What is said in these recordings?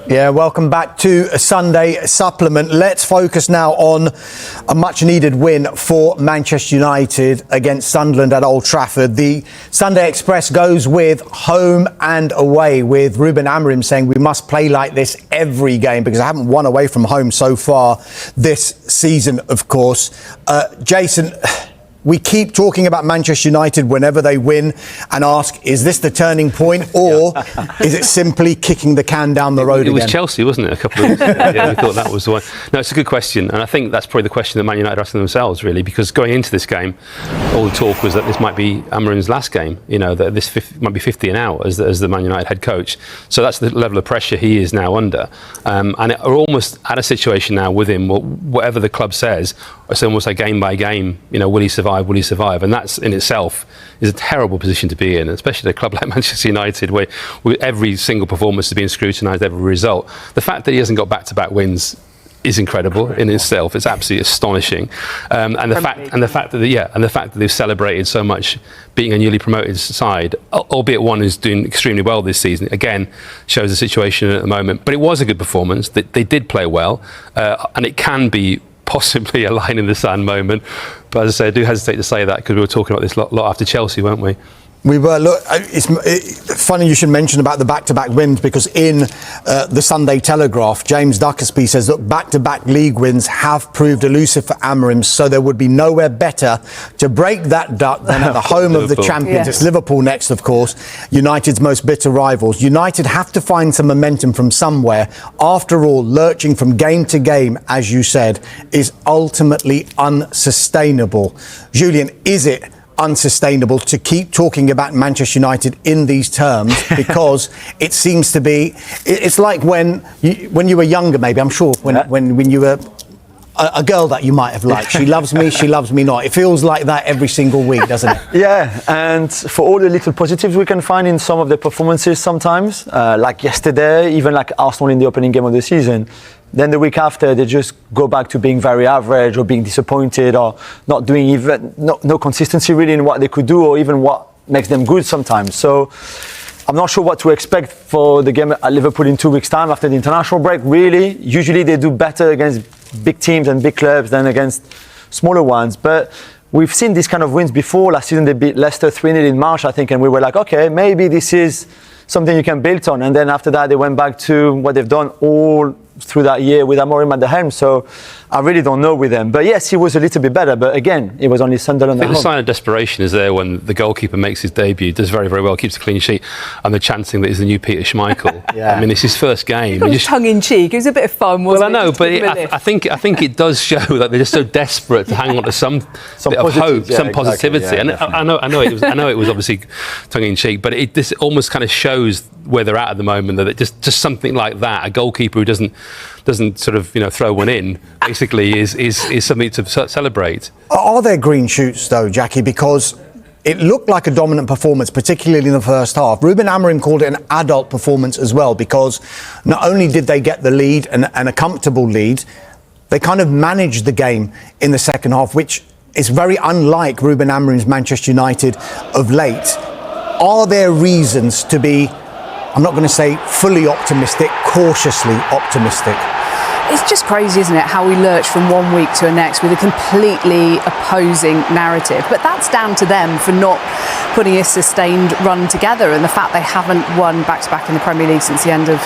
Yeah, welcome back to a Sunday Supplement. Let's focus now on a much-needed win for Manchester United against Sunderland at Old Trafford. The Sunday Express goes with home and away, with Ruben Amorim saying we must play like this every game because I haven't won away from home so far this season, of course. Jason, we keep talking about Manchester United whenever they win and ask, is this the turning point or is it simply kicking the can down the road again? It was Chelsea, wasn't it, a couple of weeks ago? Yeah, we thought that was the one. No, it's a good question, and I think that's probably the question that Man United are asking themselves, really, because going into this game, all the talk was that this might be Amorim's last game, you know, that this might be 50 and out as the Man United head coach. So that's the level of pressure he is now under. And we're almost at a situation now with him, whatever the club says, it's almost like game by game, you know, will he survive, will he survive? And that's in itself is a terrible position to be in, especially at a club like Manchester United, where every single performance is being scrutinised, every result. The fact that he hasn't got back-to-back wins is incredible in itself. It's absolutely astonishing, and the fact that they've celebrated so much being a newly promoted side, albeit one who's doing extremely well this season, again shows the situation at the moment. But it was a good performance. They did play well, and it can be possibly a line in the sand moment. But as I say, I do hesitate to say that because we were talking about this lot after Chelsea, weren't we? We were. Look, it's funny you should mention about the back-to-back wins, because in the Sunday Telegraph, James Duckersby says, look, back-to-back league wins have proved elusive for Amorim, so there would be nowhere better to break that duck than at the home of the champions. Yes. It's Liverpool next, of course, United's most bitter rivals. United have to find some momentum from somewhere. After all, lurching from game to game, as you said, is ultimately unsustainable. Julian, is it unsustainable to keep talking about Manchester United in these terms? Because it seems to be, it's like when you were younger, maybe, I'm sure, when you were a girl that you might have liked. She loves me not. It feels like that every single week, doesn't it? Yeah, and for all the little positives we can find in some of the performances sometimes, like yesterday, even like Arsenal in the opening game of the season, then the week after they just go back to being very average or being disappointed or not doing even no consistency really in what they could do or even what makes them good sometimes. So I'm not sure what to expect for the game at Liverpool in 2 weeks' time after the international break. Really, usually they do better against big teams and big clubs than against smaller ones. But we've seen these kind of wins before. Last season they beat Leicester 3-0 in March, I think, and we were like, okay, maybe this is something you can build on. And then after that they went back to what they've done all through that year with Amorim at the helm. So I really don't know with them. But yes, he was a little bit better. But again, it was only Sunderland at home. The sign of desperation is there when the goalkeeper makes his debut, does very, very well, keeps a clean sheet, and the chanting that he's the new Peter Schmeichel. Yeah. I mean, it's his first game. It was tongue-in-cheek. It was a bit of fun, wasn't it? Well, I know, but I think it does show that they're just so desperate to hang on to some bit of hope, some positivity. Exactly, and I know it was obviously tongue-in-cheek, but this almost kind of shows where they're at the moment. That just something like that, a goalkeeper who doesn't sort of throw one in, basically is something to celebrate. Are there green shoots though, Jackie? Because it looked like a dominant performance, particularly in the first half. Ruben Amorim called it an adult performance as well, because not only did they get the lead and a comfortable lead, they kind of managed the game in the second half, which is very unlike Ruben Amorim's Manchester United of late. Are there reasons to be, I'm not going to say fully optimistic, cautiously optimistic? It's just crazy, isn't it, how we lurch from one week to the next with a completely opposing narrative. But that's down to them for not putting a sustained run together, and the fact they haven't won back-to-back in the Premier League since the end of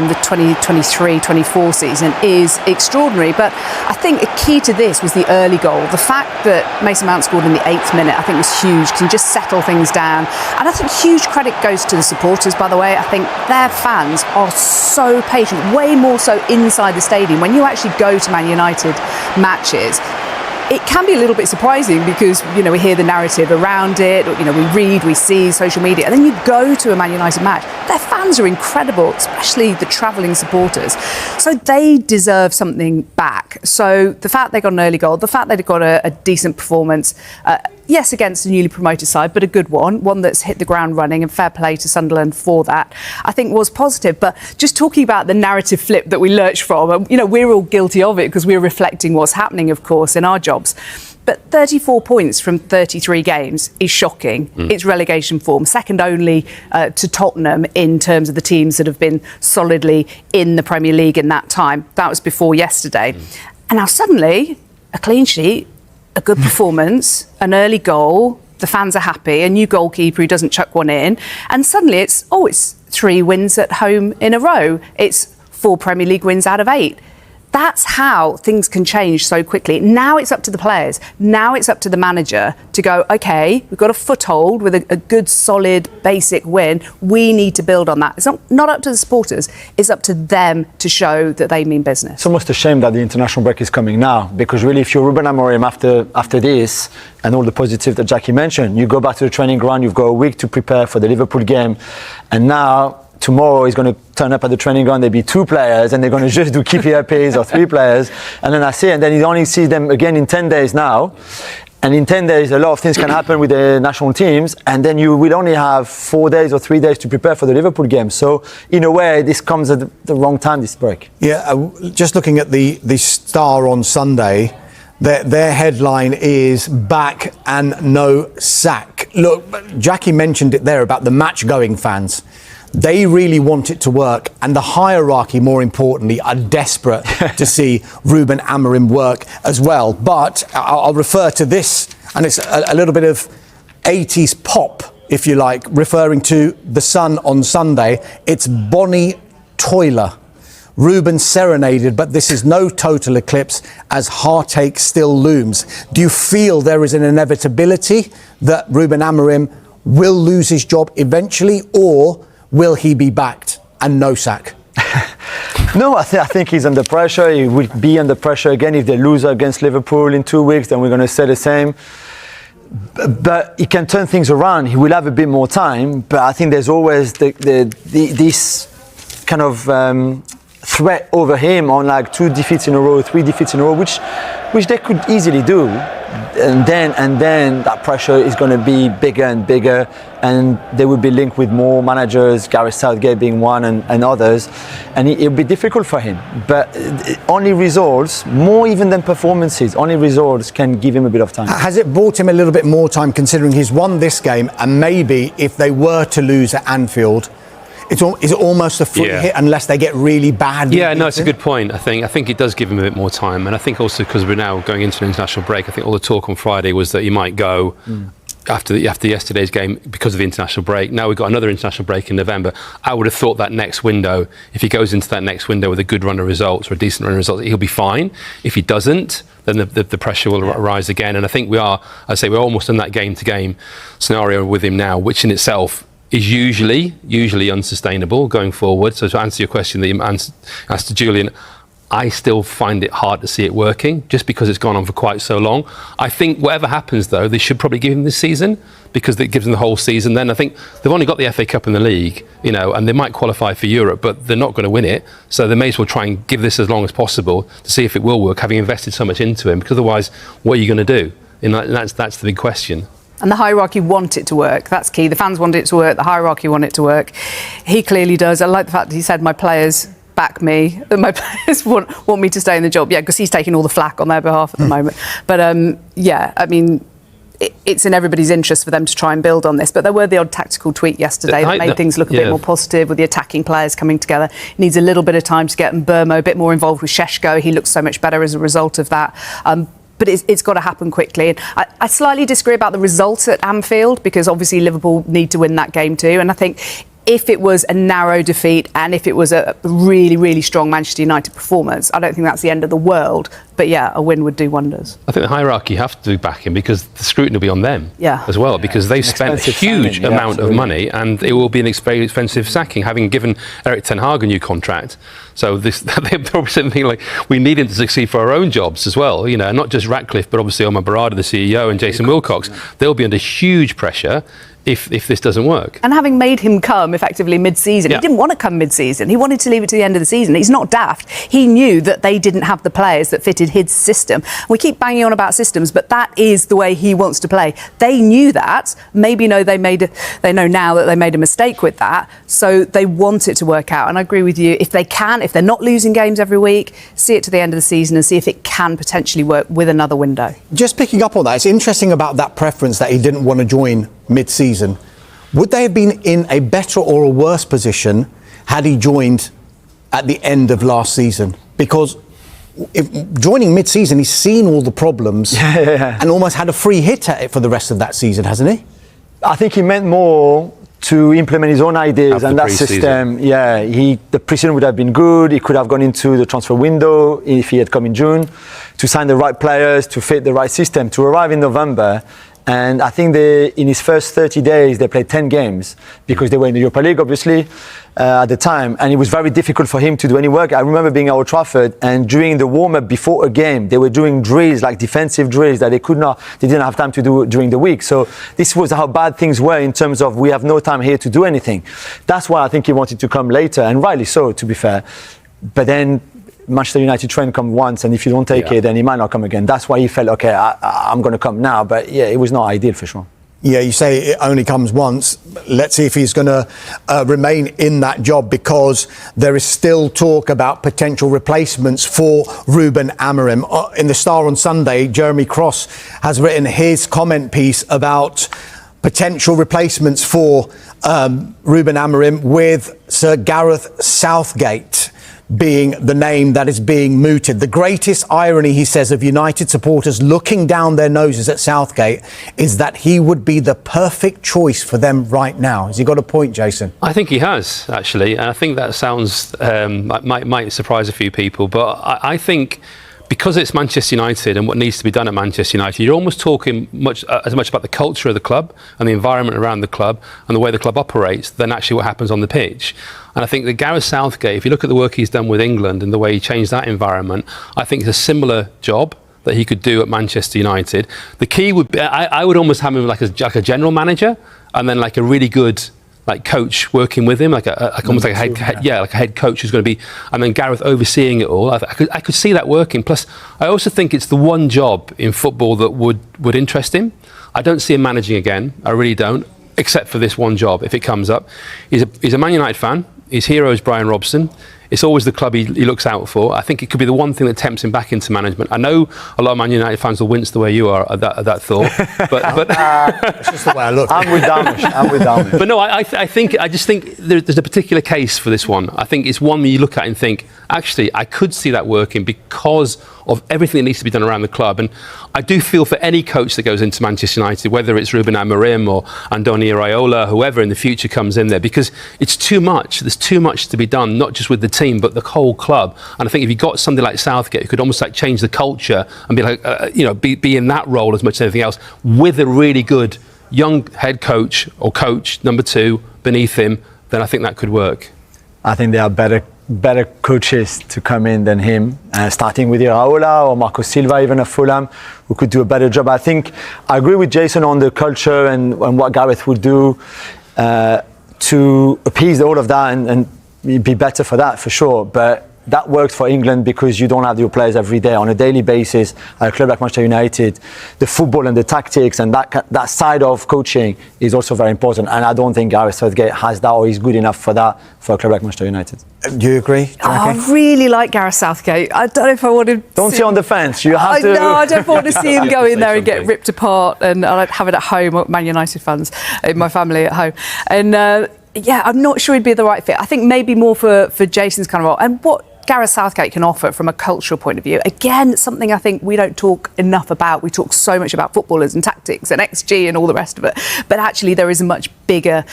the 2023-24 season is extraordinary. But I think a key to this was the early goal. The fact that Mason Mount scored in the 8th minute, I think, was huge. Can just settle things down. And I think huge credit goes to the supporters, by the way. I think their fans are so patient, way more so inside the stadium. When you actually go to Man United matches, it can be a little bit surprising because, we hear the narrative around it, we read, we see social media, and then you go to a Man United match. Their fans are incredible, especially the travelling supporters. So they deserve something back. So the fact they got an early goal, the fact they got a decent performance, yes, against a newly promoted side, but a good one that's hit the ground running, and fair play to Sunderland for that, I think was positive. But just talking about the narrative flip that we lurch from, we're all guilty of it because we're reflecting what's happening, of course, in our jobs. But 34 points from 33 games is shocking. It's relegation form, second only to Tottenham in terms of the teams that have been solidly in the Premier League in that time. That was before yesterday. And now suddenly, a clean sheet, a good performance, an early goal, the fans are happy, a new goalkeeper who doesn't chuck one in, and suddenly it's 3 wins at home in a row. It's 4 Premier League wins out of 8. That's how things can change so quickly. Now it's up to the players. Now it's up to the manager to go, OK, we've got a foothold with a good, solid, basic win. We need to build on that. It's not up to the supporters. It's up to them to show that they mean business. It's almost a shame that the international break is coming now, because really, if you're Ruben Amorim after this and all the positive that Jackie mentioned, you go back to the training ground, you've got a week to prepare for the Liverpool game, and now tomorrow he's going to turn up at the training ground, there'll be 2 players, and they're going to just do keep your pace, or 3 players, and then that's it. And then he only sees them again in 10 days now. And in 10 days, a lot of things can happen with the national teams, and then you will only have 4 days or 3 days to prepare for the Liverpool game. So, in a way, this comes at the wrong time, this break. Yeah, just looking at the Star on Sunday, their headline is back and no sack. Look, Jackie mentioned it there about the match-going fans. They really want it to work, and the hierarchy, more importantly, are desperate to see Ruben Amorim work as well. But I'll refer to this, and it's a little bit of 80s pop, if you like, referring to the Sun on Sunday. It's Bonnie Toiler. Ruben serenaded, but this is no total eclipse as heartache still looms. Do you feel there is an inevitability that Ruben Amorim will lose his job eventually, or will he be backed and no sack? No, I think he's under pressure. He will be under pressure again if they lose against Liverpool in 2 weeks. Then we're going to say the same. But he can turn things around. He will have a bit more time. But I think there's always this kind of threat over him on like 2 defeats in a row, 3 defeats in a row, which they could easily do. And then that pressure is going to be bigger and bigger, and they will be linked with more managers, Gareth Southgate being one, and others, and it'll be difficult for him. But only results, more even than performances, only results can give him a bit of time. Has it bought him a little bit more time, considering he's won this game, and maybe if they were to lose at Anfield, is it almost a free hit unless they get really bad? Yeah, no, it's a good point. I think it does give him a bit more time, and I think also because we're now going into an international break, I think all the talk on Friday was that he might go after yesterday's game because of the international break. Now we've got another international break in November. I would have thought that next window, if he goes into that next window with a good run of results or a decent run of results, he'll be fine. If he doesn't, then the pressure will rise again. And I think we're almost in that game-to-game scenario with him now, which in itself is usually unsustainable going forward. So to answer your question that you asked to Julian, I still find it hard to see it working just because it's gone on for quite so long. I think whatever happens though, they should probably give him this season because it gives them the whole season. Then I think they've only got the FA Cup in the league, and they might qualify for Europe, but they're not going to win it. So they may as well try and give this as long as possible to see if it will work, having invested so much into him, because otherwise what are you going to do? And that's the big question. And the hierarchy want it to work. That's key. The fans want it to work. The hierarchy want it to work. He clearly does. I like the fact that he said, my players back me, that my players want me to stay in the job. Yeah, because he's taking all the flack on their behalf at the moment. But it's in everybody's interest for them to try and build on this. But there were the odd tactical tweak yesterday that made things look a bit more positive with the attacking players coming together. Needs a little bit of time to get Mbeumo a bit more involved with Šeško. He looks so much better as a result of that. But it's got to happen quickly. And I slightly disagree about the results at Anfield, because obviously Liverpool need to win that game too. And I think if it was a narrow defeat and if it was a really, really strong Manchester United performance, I don't think that's the end of the world. But yeah, a win would do wonders. I think the hierarchy have to back him because the scrutiny will be on them as well, because they've spent a huge amount of money, and it will be an expensive sacking, having given Erik ten Hag a new contract. So they're probably something like, we need him to succeed for our own jobs as well, not just Ratcliffe, but obviously Omar Barada, the CEO, and Jason Wilcox. They'll be under huge pressure if this doesn't work. And having made him come effectively mid-season, he didn't want to come mid-season. He wanted to leave it to the end of the season. He's not daft. He knew that they didn't have the players that fitted his system. We keep banging on about systems, but that is the way he wants to play. They knew that. Maybe they know now that they made a mistake with that. So they want it to work out. And I agree with you. If they're not losing games every week, see it to the end of the season and see if it can potentially work with another window. Just picking up on that, it's interesting about that preference that he didn't want to join mid-season. Would they have been in a better or a worse position had he joined at the end of last season? Because if joining mid-season, he's seen all the problems and almost had a free hit at it for the rest of that season, hasn't he? I think he meant more to implement his own ideas and that system. Yeah, the pre-season would have been good. He could have gone into the transfer window if he had come in June to sign the right players, to fit the right system, to arrive in November. And I think in his first 30 days, they played 10 games because they were in the Europa League, obviously, at the time. And it was very difficult for him to do any work. I remember being at Old Trafford, and during the warm-up before a game, they were doing drills, like defensive drills that they didn't have time to do during the week. So this was how bad things were in terms of we have no time here to do anything. That's why I think he wanted to come later, and rightly so, to be fair. But then Manchester United train come once, and if you don't take it, then he might not come again. That's why he felt, okay, I'm going to come now. But yeah, it was not ideal for sure. Yeah, you say it only comes once. Let's see if he's going to remain in that job, because there is still talk about potential replacements for Ruben Amorim. In the Star on Sunday, Jeremy Cross has written his comment piece about potential replacements for Ruben Amorim, with Sir Gareth Southgate being the name that is being mooted. The greatest irony, he says, of United supporters looking down their noses at Southgate is that he would be the perfect choice for them right now. Has he got a point, Jason? I think he has, actually. And I think that sounds might surprise a few people. But I think because it's Manchester United and what needs to be done at Manchester United, you're almost talking as much about the culture of the club and the environment around the club and the way the club operates than actually what happens on the pitch. And I think that Gareth Southgate, if you look at the work he's done with England and the way he changed that environment, I think it's a similar job that he could do at Manchester United. The key would be, I would almost have him like a general manager, and then like a really good coach working with him, like almost like a head coach who's going to be, and then Gareth overseeing it all. I could see that working. Plus, I also think it's the one job in football that would interest him. I don't see him managing again. I really don't, except for this one job if it comes up. He's a Man United fan. His hero is Brian Robson. It's always the club he looks out for. I think it could be the one thing that tempts him back into management. I know a lot of Man United fans will wince the way you are at that thought, but it's just the way I look. I'm with Damish. But no, I just think there's a particular case for this one. I think it's one that you look at and think, actually, I could see that working because of everything that needs to be done around the club. And I do feel for any coach that goes into Manchester United, whether it's Ruben Amorim or Andoni Iraola, whoever in the future comes in there, because it's too much. There's too much to be done, not just with the team, but the whole club. And I think if you got somebody like Southgate who could almost like change the culture and be like, be in that role as much as anything else, with a really good young head coach or coach number two beneath him, then I think that could work. I think there are better coaches to come in than him, starting with Iraola or Marco Silva, even at Fulham, who could do a better job. I think I agree with Jason on the culture and what Gareth would do to appease all of that and be better for that, for sure. But that works for England because you don't have your players every day on a daily basis at a club like Manchester United. The football and the tactics and that side of coaching is also very important. And I don't think Gareth Southgate has that or is good enough for that for a club like Manchester United. Do you agree? I really like Gareth Southgate. I don't know if I want to... Don't sit on the fence. You have to... No, I don't want to see him go in there and get ripped apart. And I'd have it at home, Man United fans, in my family at home. And I'm not sure he'd be the right fit. I think maybe more for Jason's kind of role. And what Gareth Southgate can offer from a cultural point of view, again, something I think we don't talk enough about. We talk so much about footballers and tactics and XG and all the rest of it, but actually there is a much bigger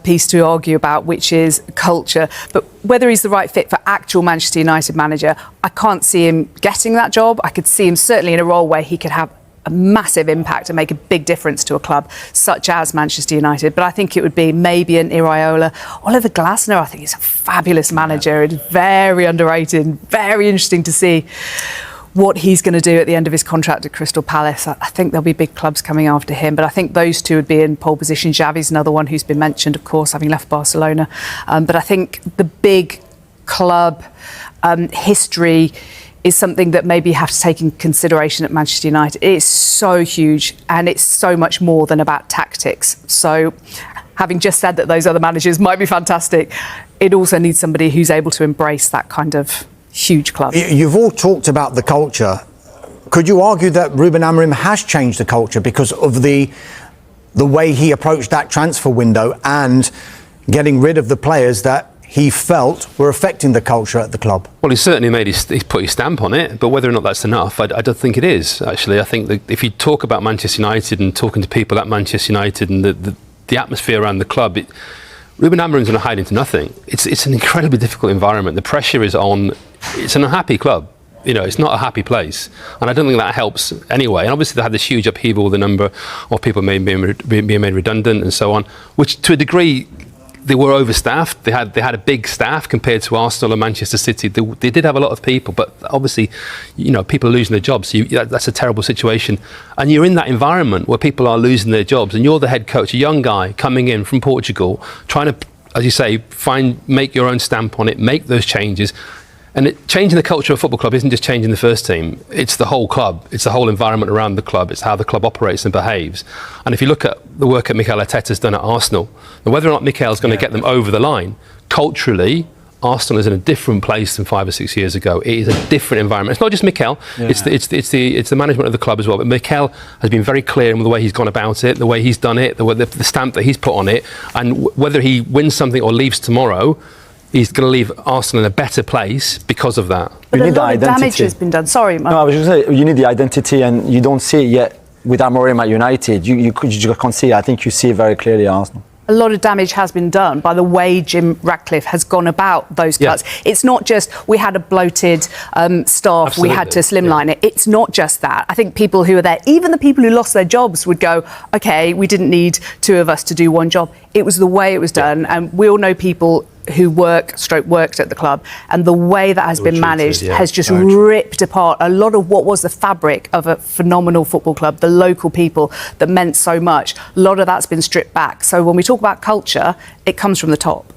piece to argue about, which is culture. But whether he's the right fit for actual Manchester United manager, I can't see him getting that job. I could see him certainly in a role where he could have a massive impact and make a big difference to a club such as Manchester United. But I think it would be maybe an Iraola. Oliver Glasner, I think he's a fabulous manager. It's very underrated, very interesting to see what he's going to do at the end of his contract at Crystal Palace. I think there'll be big clubs coming after him, but I think those two would be in pole position. Xavi's another one who's been mentioned, of course, having left Barcelona. But I think the big club history is something that maybe you have to take in consideration at Manchester United. It's so huge and it's so much more than about tactics. So having just said that those other managers might be fantastic, it also needs somebody who's able to embrace that kind of huge club. You've all talked about the culture. Could you argue that Ruben Amorim has changed the culture because of the way he approached that transfer window and getting rid of the players that he felt were affecting the culture at the club? Well, he certainly he's put his stamp on it, but whether or not that's enough, I don't think it is, actually. I think that if you talk about Manchester United and talking to people at Manchester United and the atmosphere around the club, Ruben Amorim's going to hide into nothing. It's an incredibly difficult environment. The pressure is on. It's an unhappy club. It's not a happy place, and I don't think that helps anyway. And obviously, they had this huge upheaval, the number of people being made redundant and so on, which to a degree they were overstaffed. They had a big staff compared to Arsenal and Manchester City. They did have a lot of people, but obviously, people are losing their jobs. So that's a terrible situation. And you're in that environment where people are losing their jobs, and you're the head coach, a young guy coming in from Portugal, trying to, as you say, make your own stamp on it, make those changes. And changing the culture of a football club isn't just changing the first team. It's the whole club. It's the whole environment around the club. It's how the club operates and behaves. And if you look at the work that Mikel Arteta's done at Arsenal, and whether or not Mikel's going to get them over the line, culturally, Arsenal is in a different place than 5 or 6 years ago. It is a different environment. It's not just Mikel. Yeah. It's the management of the club as well. But Mikel has been very clear in the way he's gone about it, the way he's done it, the stamp that he's put on it, and whether he wins something or leaves tomorrow, he's going to leave Arsenal in a better place because of that. But a lot of damage has been done. Sorry, Mark. No, I was just saying, you need the identity, and you don't see it yet with Amorim at United. You just can't see it. I think you see it very clearly at Arsenal. A lot of damage has been done by the way Jim Ratcliffe has gone about those cuts. Yeah. It's not just we had a bloated staff, Absolutely. We had to slimline it. It's not just that. I think people who are there, even the people who lost their jobs, would go, OK, we didn't need two of us to do one job. It was the way it was done. And we all know people who worked at the club, and the way that has been managed has just ripped apart a lot of what was the fabric of a phenomenal football club, the local people that meant so much. A lot of that's been stripped back. So when we talk about culture, it comes from the top.